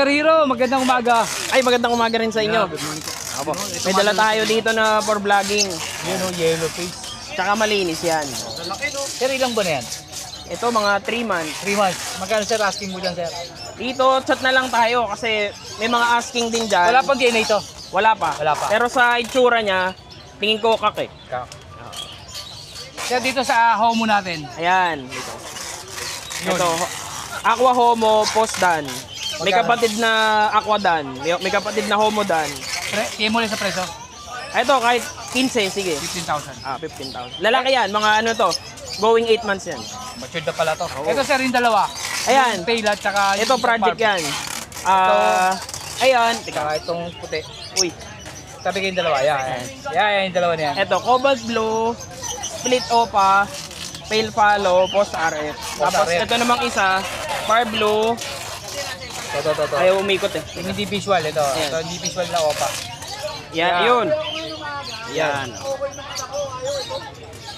Sir Hero, magandang umaga. Ay, magandang umaga rin sa inyo. Good morning po. Apo. May dala tayo dito na for vlogging. Yun o, yellow face. Tsaka malinis yan. Sir, ilang ba na yan? Ito mga 3 months. 3 months. Magkano sir asking mo dyan, sir? Dito, chat na lang tayo kasi may mga asking din dyan. Wala pang DNA ito. Wala pa. Wala pa. Pero sa itsura niya, tingin ko kak eh. Sir, dito sa home natin. Ayan. Ito. Aqua Homo Post Dan. May kapatid na Aqua Dan. May kapatid na Homo Dan. Kaya mo sa preso? Ito, kahit 15, sige. 15,000. 15,000. Lalaki yan, mga ano to. Going 8 months yan. Matured na pala to. Ito sir, yung dalawa. Ayan. Yung tail at saka Ito, project yan. Ayan. Saka itong puti. Uy. Sabi ko yung dalawa. Yan. Yan, yung dalawa na yan. Ito, Cobalt Blue, Split Opa, Pale Follow, Post RF. Tapos RF. ito namang isa, Far Blue. Ito. Ayaw umikot eh. Yung hindi visual ito. Ayan. Ito hindi visual na opa. Yan, yun. Yan.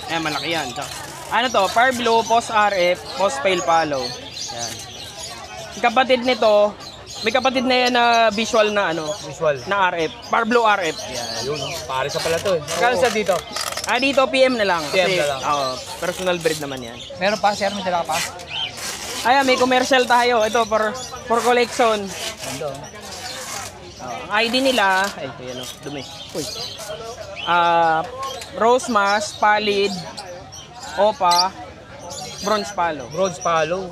Ayan, malaki yan. Ano to? Far Blue, Post RF, Post Pale Follow. Yan. Yung kapatid nito, may kapatid na yan na visual na ano, Visual. na RF. Far Blue RF. Yan. Ayun, pare sa pala to eh. Magkano sa dito? Dito PM na lang. PM Kasi, na lang. personal breed naman yan. Meron pa, sir? May dala ka pa? Ayan, may commercial tayo. Ito, for collection. Ando. Ang ID nila, ay, ayan o, dumi. Uy. Rose Mask, Pallid, Opa, Bronze Palo. Bronze Palo.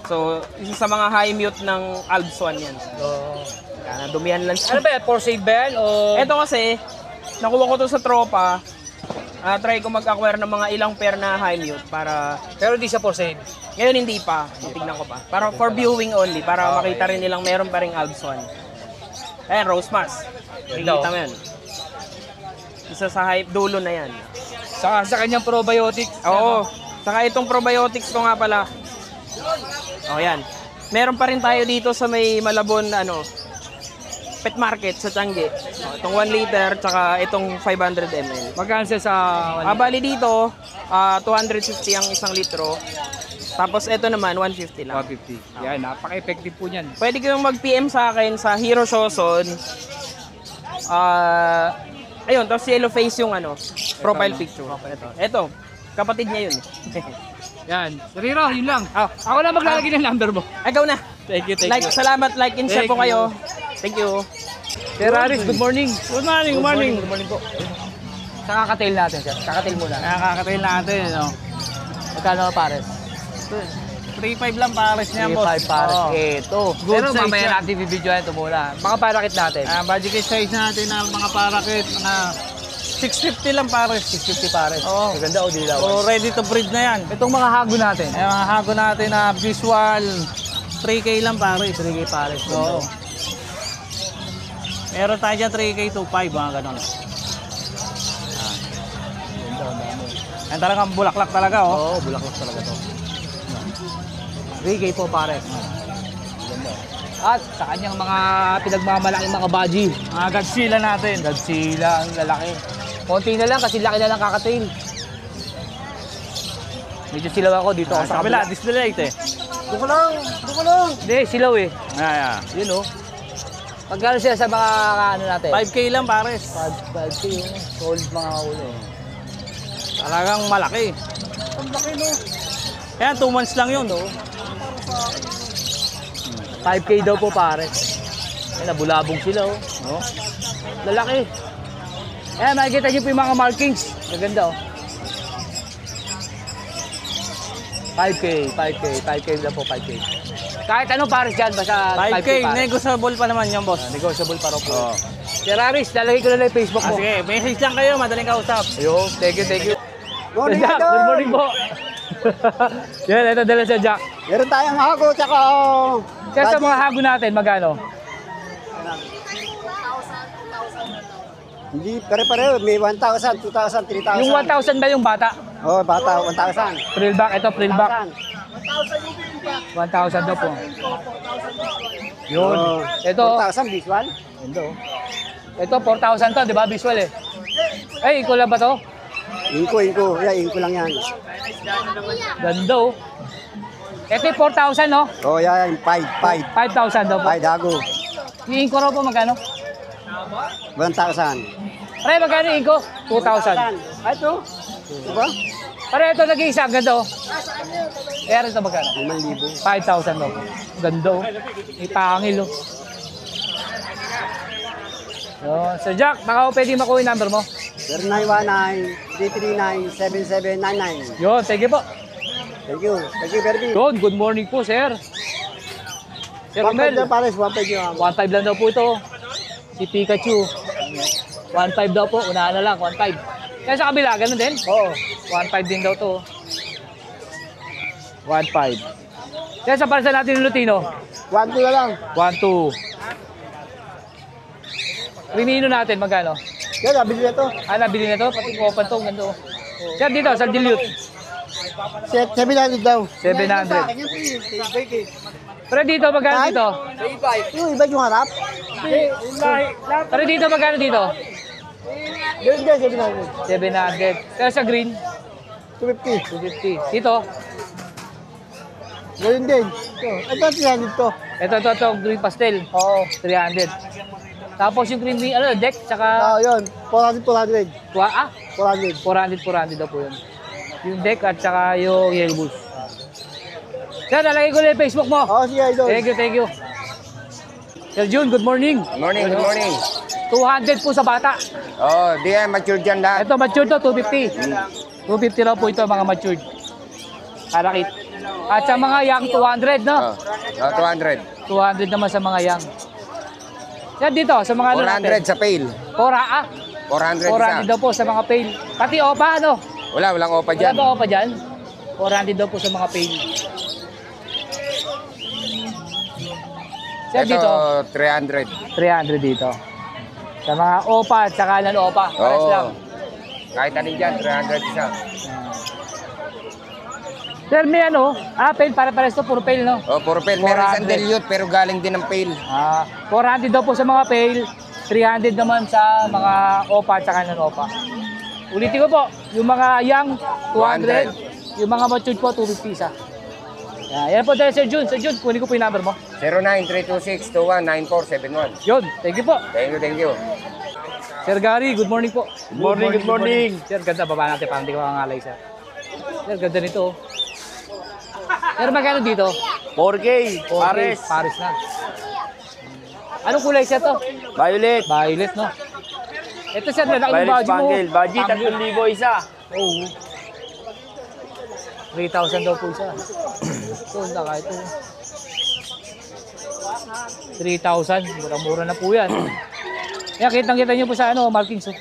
So, isa sa mga high mute ng Alps 1 yan. Dumihan lang siya. Ano ba yan? For sale ba yan? O... Ito kasi, nakuha ko to sa tropa. Try ko mag-acquire ng mga ilang pair na high mute para... Pero hindi siya for sale. Ngayon hindi pa, titignan ko pa. Para for viewing only, para makita rin nilang meron pa ring Alps 1. Ayan, Rose Mask. Nakikita mo yan. Isa sa hype dulo na yan. Sa kanyang probiotics. Oo. Saka itong probiotics ko nga pala. Yan. Meron pa rin tayo dito sa may Malabon pet market sa Tiangge. Itong 1 liter tsaka itong 500 ml. Magkano siya sa... Bali dito, 250 ang isang litro. Tapos ito naman, 150 lang. 150. Yan, napaka-effective po niyan. Pwede kayong mag-PM sa akin sa Hero Shoson. Ayun, tapos yellow face yung profile picture. Ito, kapatid niya yun. Yan. Sariro, yun lang. Ako na maglalagay ng number mo. Ikaw na. Thank you. Salamat, like and share po kayo. Thank you. Sir Aris, good morning. Good morning, good morning. Good morning po. Sa kakatail natin, sir. Kakatail muna. Nakakatail natin, Magkano pares? 3.5 lang pares niyan, boss. 3.5 pares. Oo. Ito. Good Pero size mamaya yan. natin bibidyoan ito muna. Mga parakit natin. Budget size natin ng mga parakit na 650 lang pares. 650 pares. Oo. Maganda o dilaw. So, ready to breed na yan. Itong mga hago natin. Mga hago natin na visual, 3K lang pares. 3K pares. Oo. Meron tayo dyan 3K to 5, mga ganon. Yan talagang bulaklak talaga, oh. Oo, bulaklak talaga to. 3K po pares. Ganda. At sa kanyang mga pinagmamalaking mga baji. Mga Godzilla natin. Godzilla, ang lalaki. Konti na lang kasi laki na lang kakatail. Medyo silaw ako dito ako Sa kabila, display eh. Duko lang! Hindi, silaw eh. Yun oh. Pagkano siya sa mga natin? 5K lang pares. 5K yun. Solid mga ulo. Talagang malaki. Ang laki no. Kaya 2 months lang yun. 5K daw po pare. Ay, nabulabong sila oh. No? Lalaki. Eh, makikita niyo po yung mga markings. Maganda oh. 5K lang po, 5K. Kahit anong pares dyan, basta 5K, pares. negotiable pa naman yan, boss. Negotiable pa rin po. Sir Aris, lalagay ko na lang yung Facebook mo. Sige, message lang kayo, madaling kausap. Ayun, thank you. Morning, Jack, Idol! good morning po. Yan, ito dala sa Jack. Meron tayong hago, tsaka... Kaya sa mga hago natin, magkano? Hindi, pare-pareho. May 1,000, 2,000, 3,000. Yung 1,000 ba yung bata? Oh, bata, 1,000. Frillback, ito frillback. 1,000 daw po. Yun. Oh, Ito, 4,000 visual. ito 4,000 to, di ba? Visual eh. Ay, ikaw lang ba to? Inko. Yeah, inko lang yan. Ganda oh. Ito yung 4,000, no? Oh, yan, 5. 5,000 daw po. 5 dago. Yung inko raw po, magkano? 1,000. Pare, magkano yung inko? 2,000. Ay, ito. Diba? Pare, ito nag-iisa. Ang ganda, oh. Kaya rin ito magkano? 5,000. 5,000 daw. Ganda, oh. May pangil, oh. Yun. So, Jack, baka pwede makuha yung number mo. 0919-339-7799. Yun, sige po. Thank you. Thank you, Berby. Yun, good morning po, sir. Sir 1.5 Romel, lang, pares. 1.5 yung 1.5 lang daw po ito. Si Pikachu. 1.5 daw po, unahan na lang, 1.5. Kaya sa kabila, ganun din? Oo. 1.5 din daw to. 1.5. Kaya sa parsa natin yung Lutino, 1.2 na lang. 1.2. Rinino natin, magkano? Yan, nabili na to. Ah, nabili na to, pati open to, ganda. Sir, dito, sa dilute. 700 daw. 700. Pero dito, magkano dito? Yung iba yung harap. Pero dito, magkano dito? Yun din, 700. 700. Kaya sa green, 250. 250. Dito, Ganyan din. Ito, 300 to. ito, green pastel. Oo. 300. Tapos yung green, ano, deck, tsaka, Oo, yun. 400. 400 daw po yun. Yung deck at tsaka yung yellow bulls. Sir, nalagay ko na yung Facebook mo. Oo, sige, idol. Thank you. Sir Jun, good morning. Good morning. 200 po sa bata. Oh, di yan, mature dyan lahat. Ito, matured to, 250. 250 raw po ito, mga matured. Arakit. At sa mga young, 200, no? Oh, 200. 200 naman sa mga young. Sir, dito, sa mga ano natin? 400 sa pail. 400 400 isa. daw po sa mga pail. Pati opa, ano? Walang opa Wala dyan. ba opa dyan? 400 daw po sa mga pail. Sir, Ito, dito, 300. 300 dito. Sa mga opa at saka non-opa, pares lang. Kahit alin dyan, 300 isa. Sir, may ano? Pail, para-pares to, puro pail, no? Oh, puro pail. Meron 400. isang dilute pero galing din ng pail. 400 daw po sa mga pail, 300 naman sa mga opa at saka non-opa. Ulitin ko po, yung mga young, 200. Yung mga matured po, 250 isa. Yan po tayo, Sir Jun. Sir Jun, kunin ko po yung number mo. 09-326-219471. Yun, thank you po. Thank you. Sir Gary, good morning po. Good morning. Sir, ganda, baba natin, parang hindi ko makangalay, sir. Sir, ganda nito. Oh. Sir, magkano dito? 4K. Okay, Paris na. Anong kulay siya to? Violet. Violet, no? Ito, sir, lalaki yung budget mo. Budget, Spangle. 3,000 isa. Oo. 3,000 daw po isa. Ito, naka ito. 3,000. Mura-mura na po yan. Kaya kitang-kita nyo po sa ano, markings.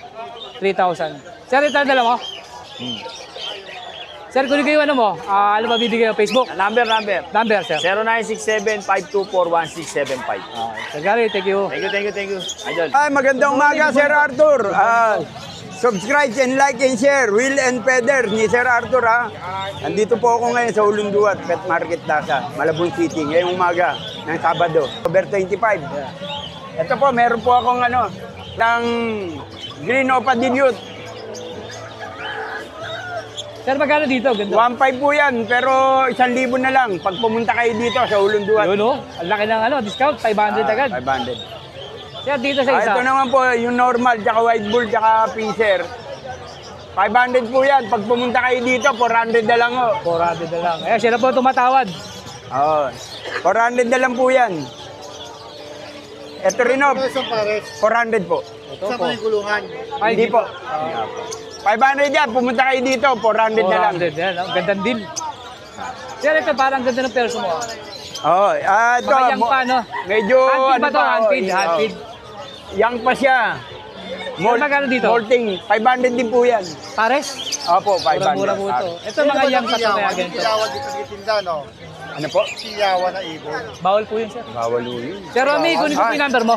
3,000. Sir, ito ang dala mo? Sir, kunin kayo ano mo? Ano ba bibigay mo? Facebook? Number. Number, sir. 0967-524-1675. Sir Gary, thank you. Thank you. Idol. Ay, magandang umaga, Sir Arthur. Subscribe and like and share. Will and Feather ni Sir Arthur, ha. Andito po ako ngayon sa Ulunduat Pet Market Plaza, Malabon City, ngayong umaga ng Sabado, October 25. Ito po, meron po akong ng Green Opa Dilute. Sir, magkano dito? Ganda. 1.5 po yan, pero 1,000 na lang pag pumunta kayo dito sa Ulunduat. Yun, oh. Ang laki ng ano, discount. 500 agad. 500. Sir, dito sa isa. Ito naman po, yung normal, tsaka white bull, tsaka pincer. 500 po yan. Pag pumunta kayo dito, 400 na lang ho. 400 na lang. Eh, siya na po tumatawad. Oo. 400 na lang po yan. Ito rin ho, 400 po. Ito po. Ay, Hindi po. 500 yan, pumunta kayo dito, 400 na lang. 400 yan. Ang gandang deal. Sir, ito parang ganda ng perso mo. Oo. Ito. Mga young pa, no? Medyo, Handfeed ba to? Handfeed. Handfeed. Young pa siya. Sir, magkano dito? Molting. 500 din po yan. Pares? Opo, 500. Mura-mura po ito. Ito mga young pa to kaya ganito. Ano po? Bawal po yun, sir. Bawal yun. Sir Romy, kunin ko po yung number mo.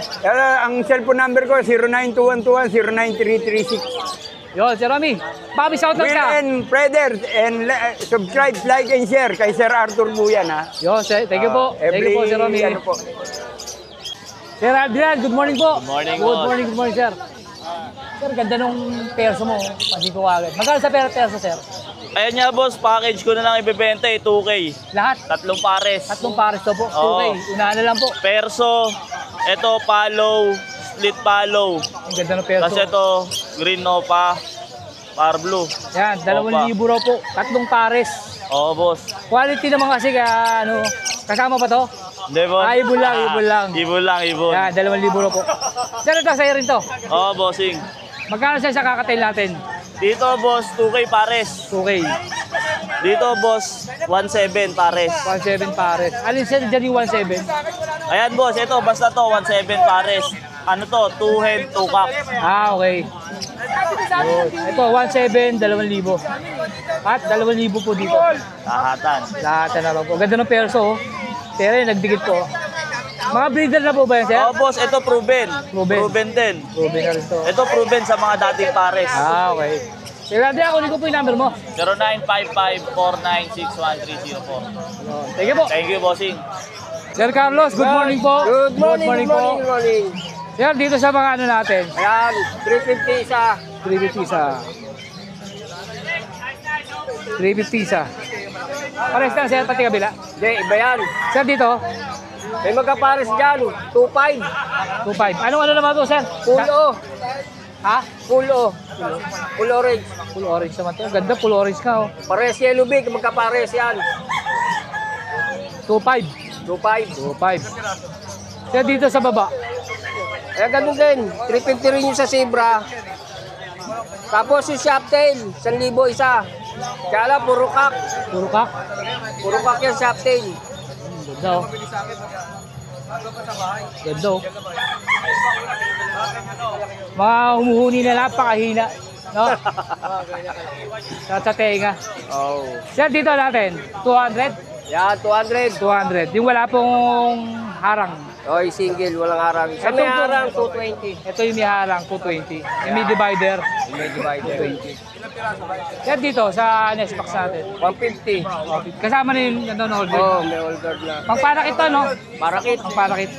Ang cellphone number ko, 09212-09336. Yun, Sir Romy. Bobby, shoutout Will ka. and Fredder, and subscribe, like, and share kay Sir Arthur po yan, ha? Yun, sir. Thank you po. Thank you po, Sir Romy. Ano po? Sir Adrian, good morning po. Good morning, Good morning, sir. Sir, ganda nung perso mo. Pansin ko agad. Magkano sa perso, sir? Ayan nga boss, package ko na lang ibebenta 2K. Lahat. 3 pares. 3 pares to po. Oo. Okay, unahan na lang po. Perso, ito follow, split follow. Ang ganda ng perso. Tapos ito, green Nova, par blue. Yan, 2,000 raw po. 3 pares. Oo boss. Quality naman kasi ano, kasama pa to? Hindi boss. Ah, ibon lang, ibon lang. Ibon lang, ibon. Yan, 2,000 raw po. Sir, ito, sa'yo rin to. Oo bossing. Magkano siya sa kakatail natin? Dito boss, 2K pares. 2K. Dito boss, 1.7 pares. 1,700 pares. Alin siya dyan yung 1,700? Ayan boss, ito basta to, 1.7 pares. Ano to, 2 hen, 2 cock. Ah, okay. Good. Ito, 1,700, 2,000. At 2,000 po dito. Lahatan. Lahat na naman po. Ganda ng perso, oh. Pero yung nagdikit po. Mga breeder na po ba yan, sir? Oo boss, ito proven. Proven. Proven din. Proven na rin to. Ito proven sa mga dating pares. Ah, okay. Sige, Randy, ako ko po yung number mo. 0955-496-1304. Thank you po. Thank you bossing. Sir Carlos, good morning po. Good morning, Good morning po. Sir, dito sa mga ano natin. Ayan, 350 isa. 350 isa. 350 isa. Pares lang, sir, pati kabila. Hindi, iba yan. Sir, dito, May magkapares dyan, 2.5. 2.5. Anong ano naman to, sir? Full O. Ha? Full O. Full orange. Full orange naman to. Ganda, full orange ka, oh. Pares yellow big, magkapares yan. 2.5. 2.5. 2.5. Sir, dito sa baba. Eh, ganun din. 350 rin yung sa zebra. Tapos yung shoptail, 1,000 isa. Kaya lang, puro kak. Puro kak. Puro kak yung shoptail. Ganda, oh. Ganda, oh. Mga humuhuni na napakahina. No? Sa tenga. Oh. Sir, dito natin, 200? Yan, 200. 200. Yung wala pong harang. Oy, single, walang harang. Sa may Ito, harang, 220. Ito yung may harang, 220. Yung may divider, May divider. 220. Sir, dito sa Nespax natin. 150. Kasama na yung ano, no, holder. Oh, may all guard na. Pangparakit to, no? Parakit. Pangparakit.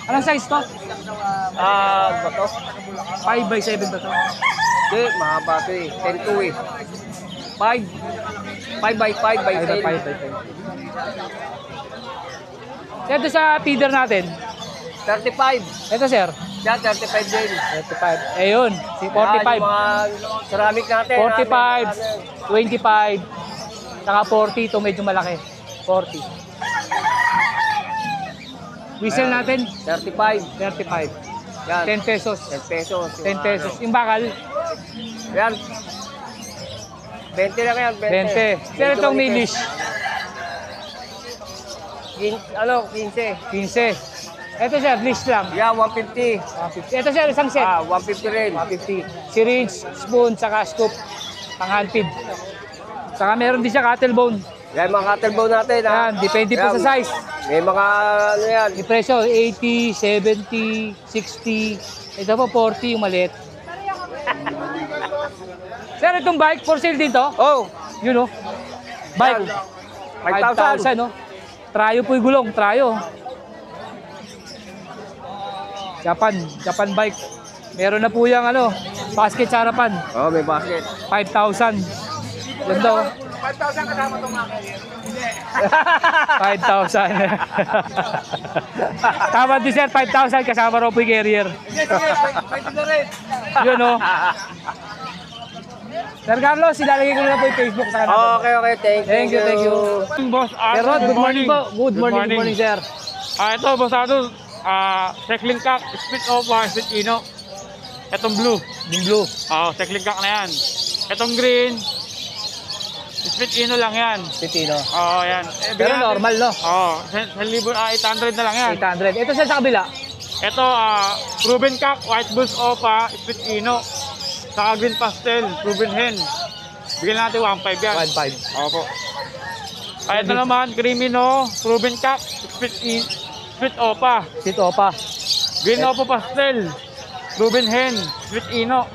Anong size to? Bato? 5x7 ba to? Hindi, mahaba ito eh. 10-2 eh. 5. 5x5 by 10. 5x5. Ito sa feeder natin. 35. Ito, sir. Yan, 35 din. 35. Ayun, si 45. Yan, yung mga ceramic natin. 45, 25, saka 40, ito medyo malaki. 40. Whistle natin, 35. 35. Yan. 10 pesos. 10 pesos. 10 pesos. Yung bakal, Yan. 20 lang yan, 20. Sir, itong milish, 15. 15. Ito, sir, list lang. Yan, 150. 150. Ito, sir, isang set. 150 rin. 150. Syringe, spoon, saka scoop. Pang hand feed. Saka meron din siya cattle bone. Yan, mga kettlebell natin. Ha? Yan, depende po Yan. sa size. May mga, ano yan. Yung presyo, 80, 70, 60. Ito po, 40 yung maliit. Sir, itong bike, for sale din to? Oh, Yun, oh. Bike. Yan. 5,000. 5,000, no? Trayo po yung gulong, trayo. Japan bike. Meron na po yung ano, basket sa harapan. Oh, may basket. 5,000. Ganda, oh. 5,000 kasama itong mga 5,000. Tama din, sir, 5,000 kasama raw po yung carrier. Yun, oh. Sir Carlos, ilalagay ko na po yung Facebook sa kanila. Okay. Thank you. Boss Sir Rod, good morning po. Good morning, sir. Ito, Boss Adol, Tekling Cock, Split Opa, Split Ino. Itong blue. Yung blue. Tekling Cock na yan. Itong green, Split Ino lang yan. Titino. Yan. Pero normal, no? 800 na lang yan. 800. Ito siya sa kabila. Ito, Proven Cock, White Bulls Opa, Split Ino. Saka Green Pastel, Proven Hen. Bigyan natin 1.5 yan. 1.5. Opo. Ito naman, Crimino, Proven Cock, Split Opa. Tito pa. Green Opo Pastel, Proven Hen, Split Ino.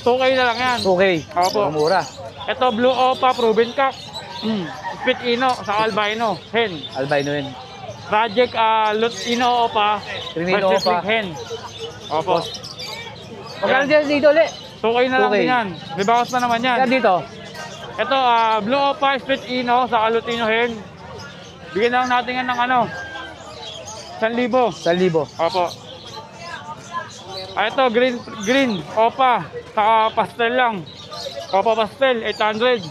2K na lang yan. Okay. Opo. Mura. Ito, Blue Opa, Proven Cock, Split Ino, sa Albino, Hen. Albino yun. Project Ino Opa, Crimino versus Opa. Hen. Opo. Magkano dyan dito ulit? 2K na lang 2K. din yan. May bawas pa naman yan. Sir, dito. Ito, Blue Opa, Split Ino, sa Lutino Hen. Bigyan lang natin yan ng ano, 1,000. 1,000. Opo. Ito, green Opa, sa pastel lang. Opa pastel, 800.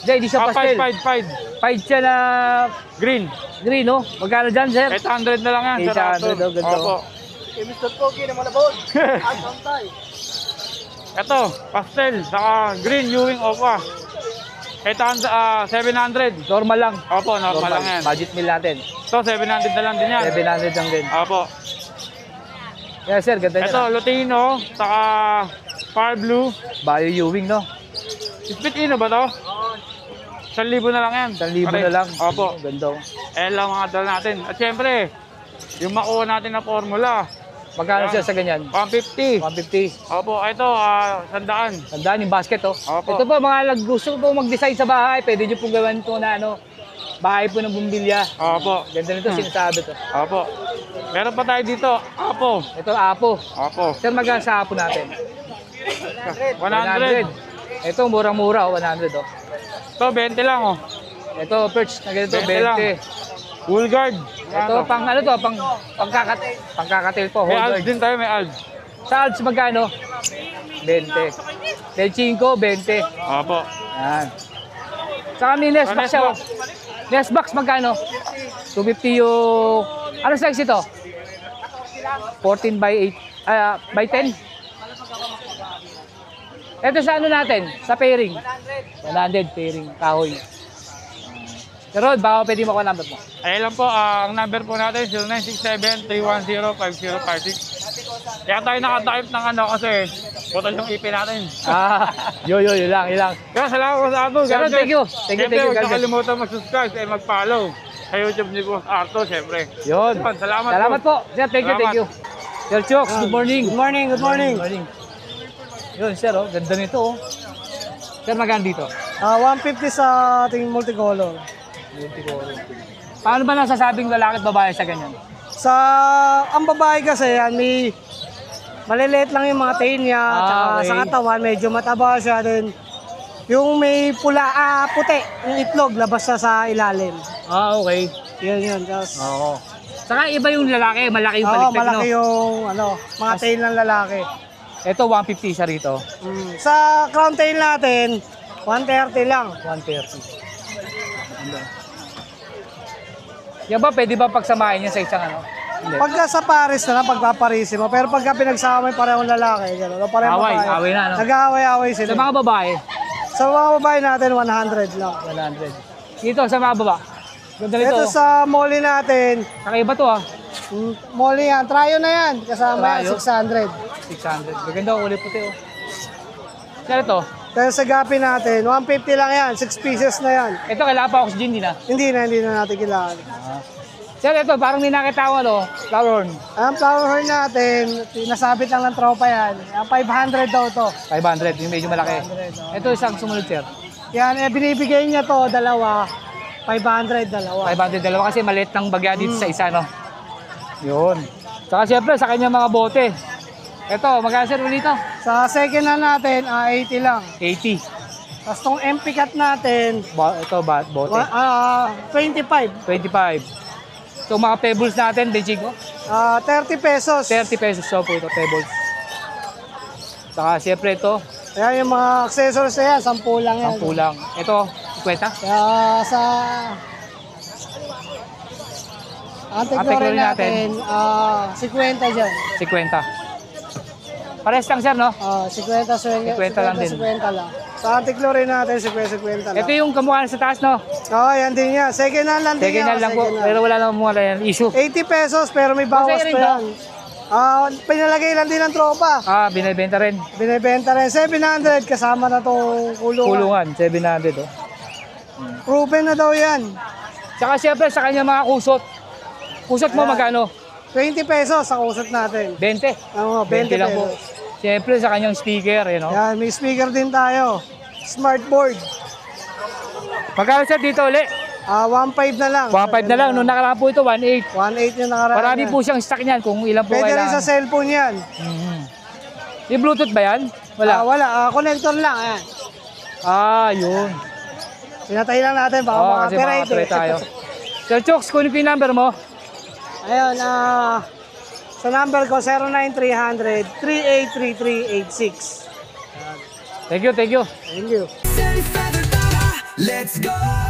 Hindi siya pastel. 5. 5 siya na Green. green, no? Magkano dyan, sir? 800 na lang yan. 800, Sir Arthur. ganito. Opo. Ito, pastel, saka green Ewing Opa. 700. Normal lang. Opo, normal lang yan. Budget meal natin. Ito, 700 na lang din yan. 700 lang din. Opo. Yeah, sir, ganda Ito, niya. Lutino, saka Far Blue. Bio Ewing, no? Split Ino ba to? 1,000 na lang yan. 1,000 Pare. na lang. Opo. Ganda. Ayan lang mga dala natin. At syempre, yung makuha natin na formula. Magkano Yan. siya sa ganyan? 150. 150. Opo, ito, 100. Tandaan yung basket, oh. Opo. Ito po, mga gusto po mag-design sa bahay, pwede nyo pong gawin ito na ano, bahay po ng bumbilya. Opo. Ganda nito, sinasabi to. Opo. Meron pa tayo dito, Apo. Ito, apo. Opo. Sir, magkano sa apo natin? 100. Ito, murang-mura, oh, 100, oh. Ito, 20 lang, oh. Ito, perch na ganito, 20 lang. 20. Wool guard. Ito, pang ano to, pangkakatil po, May hold alds guard. din tayo, may alds. Sa alts, magkano? 20. Del 5, 20. Opo. Yan. Saka may nest box siya. Nest box. Nest box magkano? 250 yung... Ano size ito? 14 by 8, by 10. Ito sa ano natin? Sa pairing. 100 pairing, kahoy. Pero baka pwede makuha number mo. Ayun lang po, ang number po natin, 0967-310-5056. Kaya tayo nakatype ng ano kasi putol yung IP natin. Yun lang, yun lang. Kaya salamat po sa ato. Pero thank you. Thank you, Siyempre, huwag God niyo bless. kalimutan mag-subscribe at mag-follow sa YouTube ni Boss Arto, siyempre. Yun. Salamat po. Sir, thank you, thank you. Sir Chooks, good morning. Good morning, good morning. Good morning. Yun, sir, oh. Ganda nito, oh. Sir, magkano dito? 150 sa ating multicolor. Paano ba nasasabing lalaki at babae sa ganyan? Sa ang babae kasi yan, may maliliit lang yung mga tail niya, tsaka okay. sa katawan medyo mataba siya din. Yung may pula, puti, yung itlog labas na sa ilalim. Okay. Yun. Tapos, Oo. Saka iba yung lalaki, malaki yung oo, palikpik, malaki no? yung mga tail ng lalaki. Ito, 150 siya rito. Sa crown tail natin, 130 lang. 130. Yan ba, pwede ba pagsamahin niya sa isang ano? Hindi. Pagka sa Paris na lang, pagpaparisin mo. Pero pagka pinagsama mo yung parehong lalaki, gano'n, o parehong Away, babae. away na, no? Nag-aaway-away Sa sila. mga babae, Sa mga babae natin, 100 lang. 100. Dito, sa mga baba. Ganda nito. Ito sa molly natin, Kakaiba to, ah. molly yan, tryo na yan. Kasama yan, Tryo? 600. 600. Maganda, kulay puti, oh. Sir, ito. Kaya sa gapi natin, 150 lang yan, 6 pieces na yan. Ito, kailangan pa oxygen din, ah. Hindi na natin kailangan. Sir, ito, parang may nakita ko, ano, flower horn. Ang flower horn natin, nasabit lang ng tropa yan. 500 daw to. 500, yung medyo malaki. Ito, isang sumunod, sir. Yan, binibigay niya to, dalawa. 500, dalawa. 500 dalawa kasi maliit ng bagya dito sa isa, no? Yun. Saka siyempre, sa kanya mga bote. Ito, magkano sir ulit ito? Sa second hand natin, 80 lang. 80. Tapos tong MP cut natin, Ito, bote. 25. 25. So, mga pebbles natin, Benchico, 30 pesos. 30 pesos so po ito, pebbles. Saka siyempre ito, Ayan yung mga accessories na yan, 10 lang yan. 10 lang. Ito, 50. Kaya sa anti-glory natin, 50 dyan. 50. Pares lang sir, no? 50 lang din. 50 lang. Sa anti-glory natin, 50 lang. Ito yung kamukha sa taas, no? Yan din yan. Second hand lang din Second yan. hand lang po, second hand. pero wala namang mga issue. 80 pesos pero may bawas Masaya rin pa to. yan. Pinalagay lang din ng tropa. Binibenta rin. Binibenta rin. 700 kasama na itong kulungan. Kulungan, 700, oh. Proven na daw yan. Saka siyempre sa kanya mga kusot. Kusot mo magkano? 20 pesos sa kusot natin. 20. 20 lang po. pesos. Siyempre sa kanyang speaker, you know? Yan, may speaker din tayo. Smartboard. Magkano sir dito ulit? 1.5 na lang. 1.5 na lang. Nung nakaraan po ito, 1.8. 1.8 yung nakaraan. Marami yan. po siyang stock niyan kung ilan po Pwede rin kailangan. sa cellphone yan. Yung Bluetooth ba yan? Wala. Wala. Connector lang. Ayan. Yun. Pinatay lang natin, baka Oo, mga kasi copyright makapre tayo. Sir Chooks, kunin ko yung number mo. Ayun, sa number ko, 09300-383386. Thank you, thank you. Thank you. Let's go!